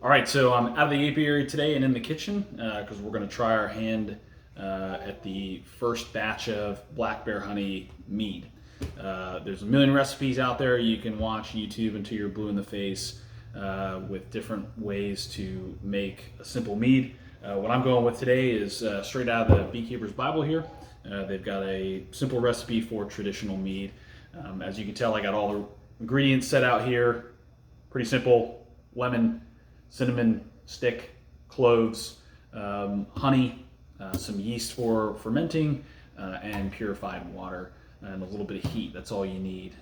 All right, so I'm out of the apiary today and in the kitchen because we're going to try our hand at the first batch of Black Bear Honey Mead. There's a million recipes out there. You can watch YouTube until you're blue in the face with different ways to make a simple mead. What I'm going with today is straight out of the Beekeeper's Bible here. They've got a simple recipe for traditional mead. As you can tell, I got all the ingredients set out here. Pretty simple: lemon, cinnamon stick, cloves, honey, some yeast for fermenting, and purified water, and a little bit of heat. That's all you need,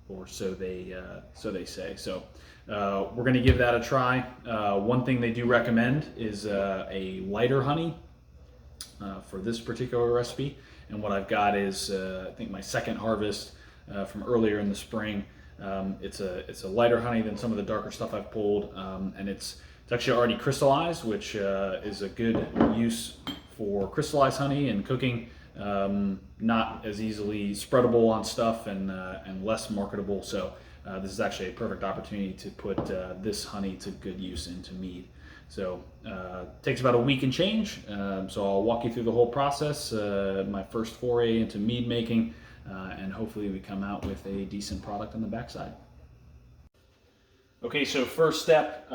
or so they say. So we're going to give that a try. One thing they do recommend is a lighter honey for this particular recipe. And what I've got is I think my second harvest from earlier in the spring. It's a lighter honey than some of the darker stuff I've pulled, and it's actually already crystallized, which is a good use for crystallized honey and cooking. Not as easily spreadable on stuff and less marketable. So this is actually a perfect opportunity to put this honey to good use into mead. So it takes about a week and change. So I'll walk you through the whole process, my first foray into mead making. And hopefully we come out with a decent product on the backside. Okay, so first step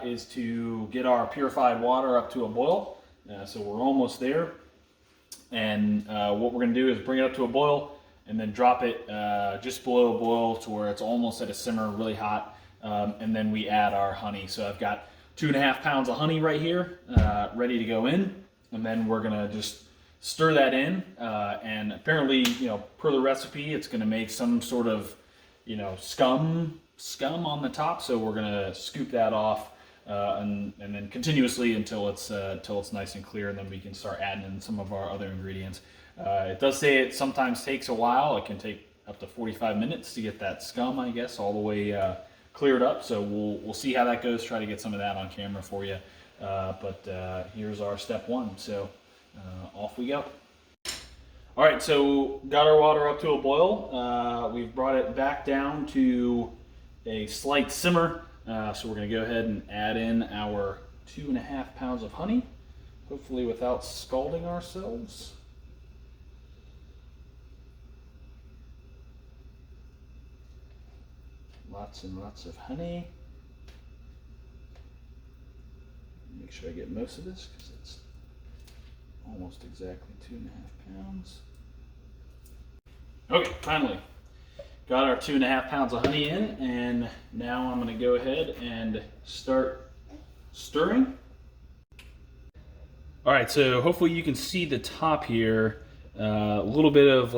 is to get our purified water up to a boil. So we're almost there. And what we're going to do is bring it up to a boil and then drop it just below a boil to where it's almost at a simmer, really hot. And then we add our honey. So I've got 2.5 pounds of honey right here, ready to go in. And then we're going to just stir that in, and apparently, per the recipe, it's going to make some sort of, scum on the top. So we're going to scoop that off, and then continuously until it's nice and clear, and then we can start adding in some of our other ingredients. It does say it sometimes takes a while. It can take up to 45 minutes to get that scum, I guess, all the way cleared up. So we'll see how that goes. Try to get some of that on camera for you. But here's our step one. So. Off we go. All right, so got our water up to a boil. We've brought it back down to a slight simmer. So we're going to go ahead and add in our 2.5 pounds of honey, hopefully without scalding ourselves. Lots and lots of honey. Make sure I get most of this because it's almost exactly 2.5 pounds. Okay, finally got our 2.5 pounds of honey in, and now I'm going to go ahead and start stirring. All right, so hopefully you can see the top here, a little bit of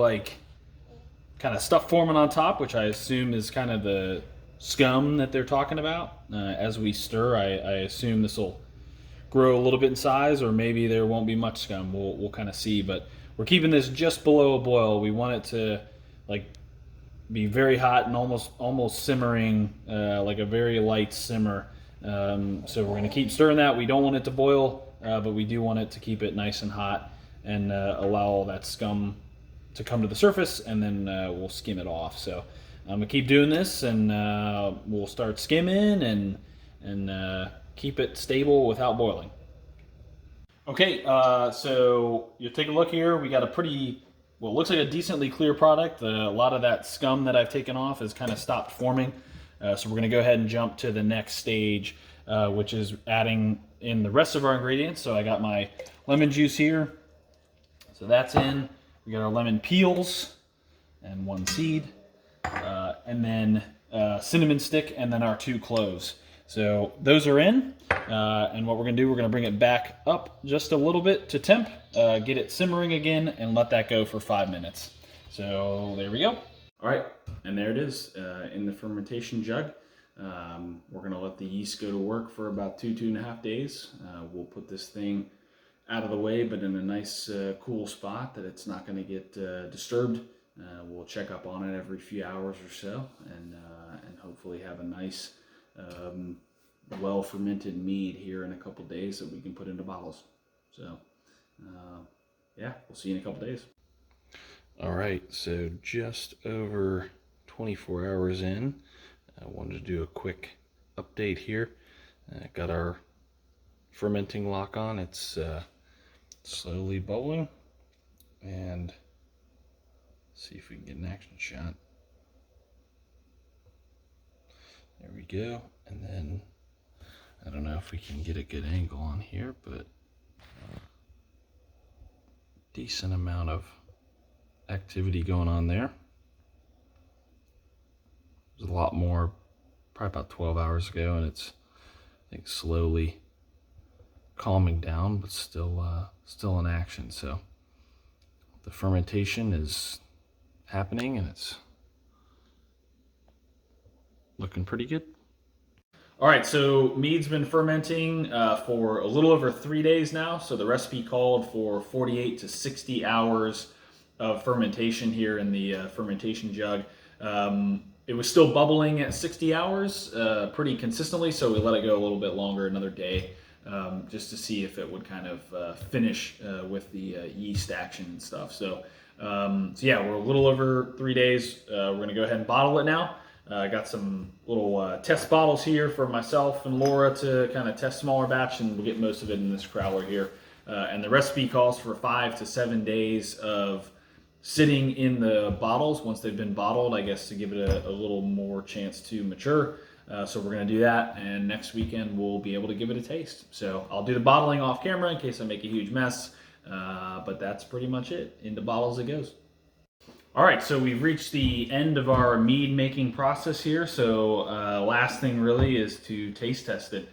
kind of stuff forming on top, which I assume is kind of the scum that they're talking about. As we stir, I assume this will grow a little bit in size, or maybe there won't be much scum. We'll kind of see, but we're keeping this just below a boil. We want it to be very hot and almost simmering, like a very light simmer. So we're going to keep stirring that. We don't want it to boil, but we do want it to keep it nice and hot and allow all that scum to come to the surface, and then we'll skim it off. So I'm gonna keep doing this, and we'll start skimming and keep it stable without boiling. Okay, so you take a look here. We got a pretty, well, it looks like a decently clear product. A lot of that scum that I've taken off has kind of stopped forming. So we're gonna go ahead and jump to the next stage, which is adding in the rest of our ingredients. So I got my lemon juice here. So that's in. We got our lemon peels and 1 seed, and then cinnamon stick, and then our 2 cloves. So those are in, and what we're going to do, we're going to bring it back up just a little bit to temp, get it simmering again, and let that go for 5 minutes. So there we go. All right, and there it is in the fermentation jug. We're going to let the yeast go to work for about 2.5 days. We'll put this thing out of the way, but in a nice cool spot that it's not going to get disturbed. We'll check up on it every few hours or so, and hopefully have a nice well fermented mead here in a couple days that we can put into bottles. So yeah, we'll see you in a couple days. All right, so just over 24 hours in, I wanted to do a quick update here. Got our fermenting lock on. It's slowly bubbling, and see if we can get an action shot. There we go. And then I don't know if we can get a good angle on here, but decent amount of activity going on there. There's a lot more probably about 12 hours ago, and it's, I think, slowly calming down, but still in action. So the fermentation is happening, and it's looking pretty good. All right, so mead's been fermenting for a little over 3 days now. So the recipe called for 48 to 60 hours of fermentation here in the fermentation jug. It was still bubbling at 60 hours pretty consistently, so we let it go a little bit longer, another day, just to see if it would kind of finish with the yeast action and stuff. So yeah, we're a little over 3 days. We're gonna go ahead and bottle it now. I got some little test bottles here for myself and Laura to kind of test smaller batch, and we'll get most of it in this growler here. And the recipe calls for 5 to 7 days of sitting in the bottles once they've been bottled, I guess, to give it a little more chance to mature. So we're going to do that, and next weekend we'll be able to give it a taste. So I'll do the bottling off camera in case I make a huge mess, but that's pretty much it. Into bottles it goes. All right, so we've reached the end of our mead making process here. So last thing really is to taste test it.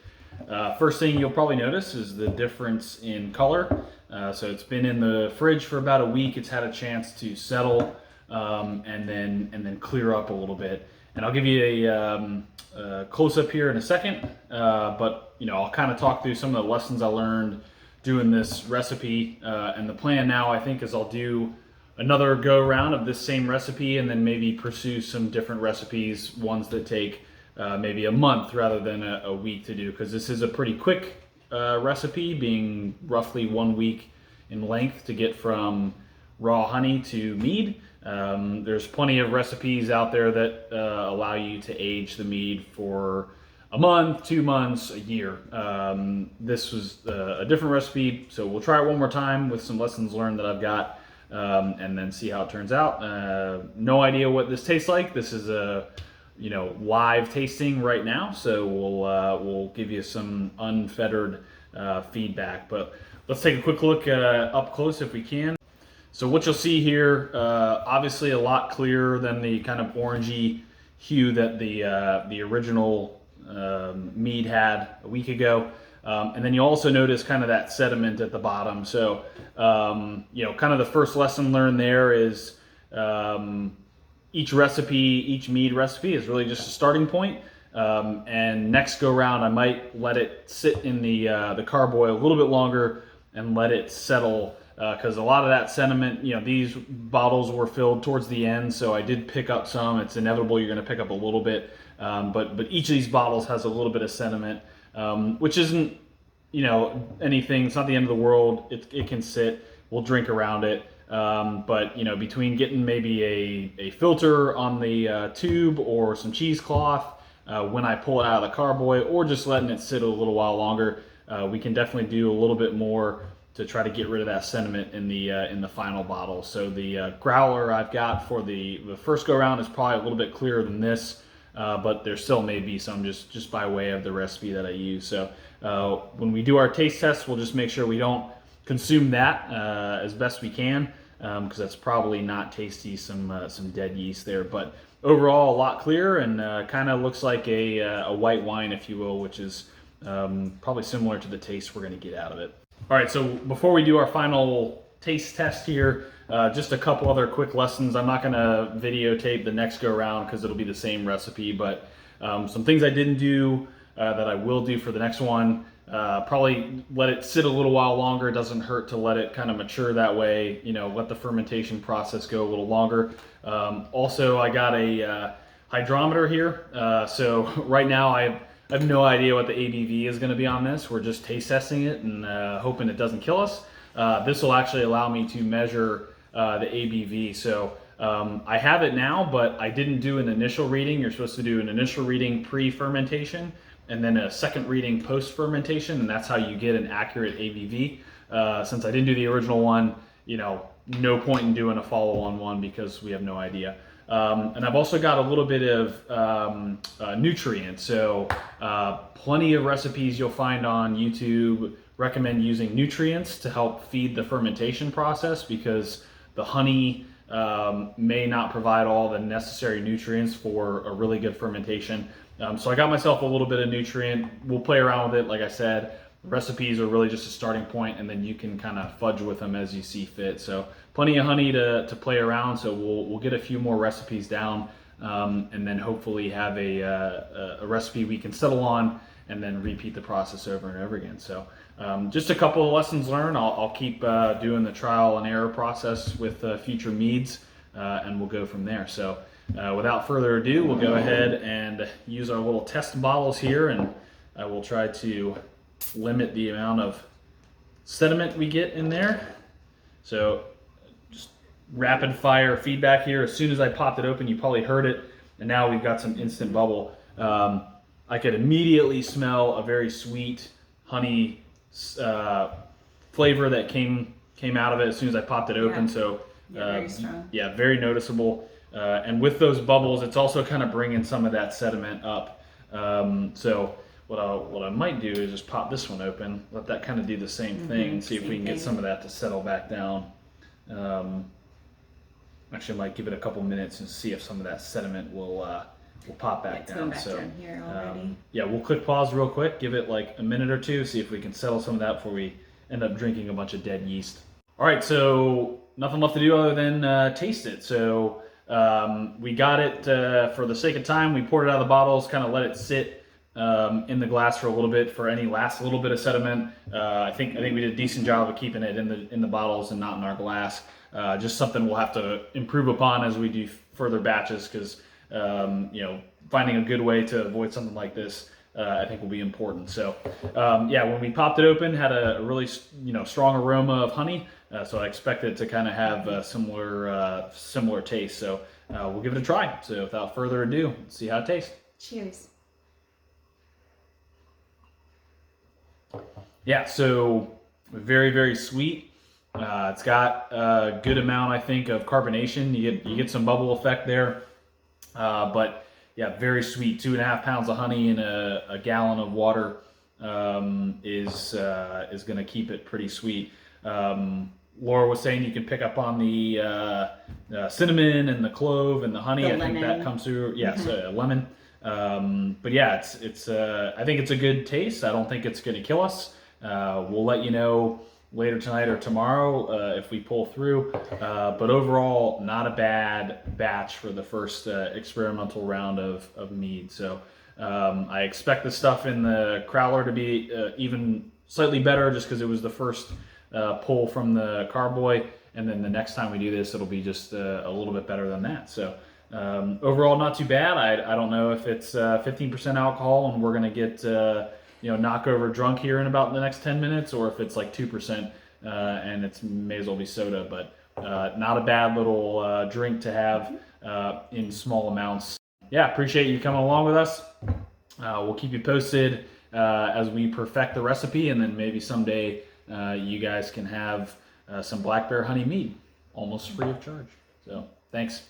First thing you'll probably notice is the difference in color. So it's been in the fridge for about a week. It's had a chance to settle and then clear up a little bit. And I'll give you a close up here in a second. But I'll kind of talk through some of the lessons I learned doing this recipe. And the plan now, I think, is I'll do another go around of this same recipe and then maybe pursue some different recipes, ones that take maybe a month rather than a week to do, because this is a pretty quick recipe, being roughly 1 week in length to get from raw honey to mead. There's plenty of recipes out there that allow you to age the mead for a month, 2 months, a year. This was a different recipe, so we'll try it one more time with some lessons learned that I've got, and then see how it turns out. No idea what this tastes like. This is a live tasting right now, so we'll give you some unfettered feedback. But let's take a quick look up close if we can. So what you'll see here, obviously a lot clearer than the kind of orangey hue that the original mead had a week ago. And then you also notice kind of that sediment at the bottom. So, kind of the first lesson learned there is each mead recipe is really just a starting point. And next go round, I might let it sit in the carboy a little bit longer and let it settle. Because a lot of that sediment, these bottles were filled towards the end, so I did pick up some. It's inevitable you're going to pick up a little bit. But each of these bottles has a little bit of sediment. Which isn't, anything. It's not the end of the world. It can sit. We'll drink around it. But between getting maybe a filter on the tube or some cheesecloth when I pull it out of the carboy, or just letting it sit a little while longer, we can definitely do a little bit more to try to get rid of that sediment in the final bottle. So the growler I've got for the first go around is probably a little bit clearer than this. But there still may be some just by way of the recipe that I use. So when we do our taste test, we'll just make sure we don't consume that as best we can, because that's probably not tasty, some dead yeast there. But overall, a lot clearer, and kind of looks like a white wine, if you will, which is probably similar to the taste we're going to get out of it. All right, so before we do our final taste test here, just a couple other quick lessons. I'm not going to videotape the next go around because it'll be the same recipe, but some things I didn't do that I will do for the next one. Probably let it sit a little while longer. It doesn't hurt to let it kind of mature that way, let the fermentation process go a little longer. Also, I got a hydrometer here. So right now I have no idea what the ABV is going to be on this. We're just taste testing it and hoping it doesn't kill us. This will actually allow me to measure the ABV. So I have it now, but I didn't do an initial reading. You're supposed to do an initial reading pre-fermentation, and then a second reading post fermentation, and that's how you get an accurate ABV. Since I didn't do the original one, no point in doing a follow-on one because we have no idea. And I've also got a little bit of nutrients. So plenty of recipes you'll find on YouTube recommend using nutrients to help feed the fermentation process, because the honey may not provide all the necessary nutrients for a really good fermentation. So I got myself a little bit of nutrient. We'll play around with it. Like I said, recipes are really just a starting point, and then you can kind of fudge with them as you see fit. So plenty of honey to play around. So we'll get a few more recipes down, and then hopefully have a recipe we can settle on, and then repeat the process over and over again. So just a couple of lessons learned. I'll keep doing the trial and error process with future meads, and we'll go from there. So without further ado, we'll go ahead and use our little test bottles here, and I will try to limit the amount of sediment we get in there. So just rapid fire feedback here. As soon as I popped it open, you probably heard it, and now we've got some instant bubble. I could immediately smell a very sweet honey flavor that came out of it as soon as I popped it open. So very strong. Yeah, very noticeable. And with those bubbles, it's also kind of bringing some of that sediment up. So what I might do is just pop this one open, let that kind of do the same thing, and see if we can get some of that to settle back down. Actually, I might give it a couple minutes and see if some of that sediment will pop back down. Back down here already. Yeah, we'll click pause real quick, give it like a minute or two, see if we can settle some of that before we end up drinking a bunch of dead yeast. All right, so nothing left to do other than taste it. So we got it for the sake of time. We poured it out of the bottles, kind of let it sit in the glass for a little bit for any last little bit of sediment. I think we did a decent job of keeping it in the bottles and not in our glass. Just something we'll have to improve upon as we do further batches, because finding a good way to avoid something like this I think will be important. So yeah, when we popped it open, had a really strong aroma of honey. So I expect it to kind of have a similar taste. So we'll give it a try. So without further ado, let's see how it tastes. Cheers. Yeah, so very, very sweet. It's got a good amount, I think, of carbonation. You get some bubble effect there, but yeah, very sweet. 2.5 pounds of honey in a gallon of water is going to keep it pretty sweet. Laura was saying you can pick up on the cinnamon and the clove and the honey. I think that comes through. Yeah, lemon. But yeah, it's I think it's a good taste. I don't think it's going to kill us. We'll let you know later tonight or tomorrow if we pull through. But overall, not a bad batch for the first experimental round of mead. So I expect the stuff in the crowler to be even slightly better, just because it was the first pull from the carboy. And then the next time we do this, it'll be just a little bit better than that. So overall, not too bad. I don't know if it's 15% alcohol and we're going to get knock over drunk here in about the next 10 minutes, or if it's like 2% and it may as well be soda. But not a bad little drink to have in small amounts. Yeah, appreciate you coming along with us. We'll keep you posted as we perfect the recipe, and then maybe someday you guys can have some Black Bear Honey Mead almost free of charge. So thanks.